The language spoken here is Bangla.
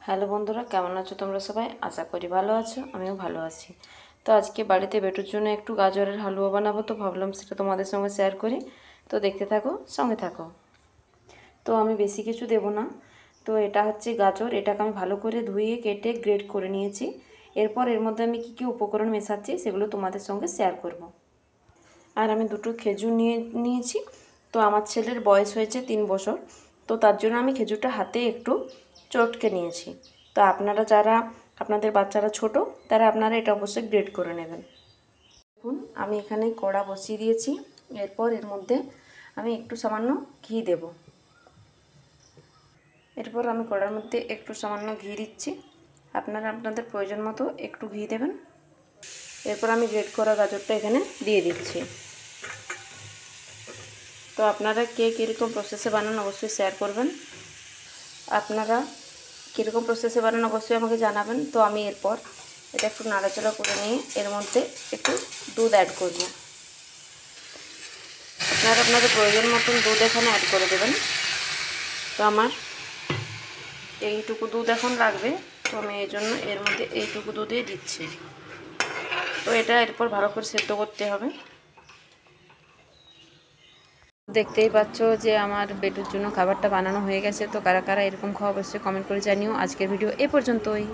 হ্যালো বন্ধুরা, কেমন আছো তোমরা সবাই? আশা করি ভালো আছো, আমিও ভালো আছি। তো আজকে বাড়িতে বেটুর জন্য একটু গাজরের হালুয়া বানাবো, তো ভাবলাম সেটা তোমাদের সঙ্গে শেয়ার করি। তো দেখতে থাকো, সঙ্গে থাকো। তো আমি বেশি কিছু দেব না। তো এটা হচ্ছে গাজর, এটাকে আমি ভালো করে ধুয়ে কেটে গ্রেড করে নিয়েছি। এরপর এর মধ্যে আমি কী কী উপকরণ মেশাচ্ছি সেগুলো তোমাদের সঙ্গে শেয়ার করব। আর আমি দুটো খেজুর নিয়েছি। তো আমার ছেলের বয়স হয়েছে 3 বছর, তো তার জন্য আমি খেজুরটা হাতে একটু চটকে নিয়েছি। তো আপনারা যারা আপনাদের বাচ্চারা ছোট, তারা আপনারা এটা অবশ্যই গ্রেড করে নেবেন। দেখুন, আমি এখানে কড়া বসিয়ে দিয়েছি। এরপর এর মধ্যে আমি একটু সামান্য ঘি দেব। এরপর আমি কড়ার মধ্যে একটু সামান্য ঘি দিচ্ছি। আপনারা আপনাদের প্রয়োজন মতো একটু ঘি দেবেন। এরপর আমি গ্রেড করা গাজরটা এখানে দিয়ে দিচ্ছি। তো আপনারা কে কীরকম প্রসেসে বানান অবশ্যই শেয়ার করবেন। আপনারা কীরকম প্রসেসে বানান অবশ্যই আমাকে জানাবেন। তো আমি এরপর এটা একটু নাড়াচাড়া করে নিয়ে এর মধ্যে একটু দুধ অ্যাড করব। আপনারা আপনাদের প্রয়োজন মতন দুধ এখানে অ্যাড করে দেবেন। তো আমার এইটুকু দুধ এখন লাগবে, তো আমি এই জন্য এর মধ্যে এইটুকু দুধই দিচ্ছি। তো এটা এরপর ভালো করে সেদ্ধ করতে হবে। দেখতেই পাচ্ছ যে আমার বেটুর জন্য খাবারটা বানানো হয়ে গেছে। তো কারা কারা এরকম খাওয়া অবশ্যই কমেন্ট করে জানিও। আজকের ভিডিও এ পর্যন্তই।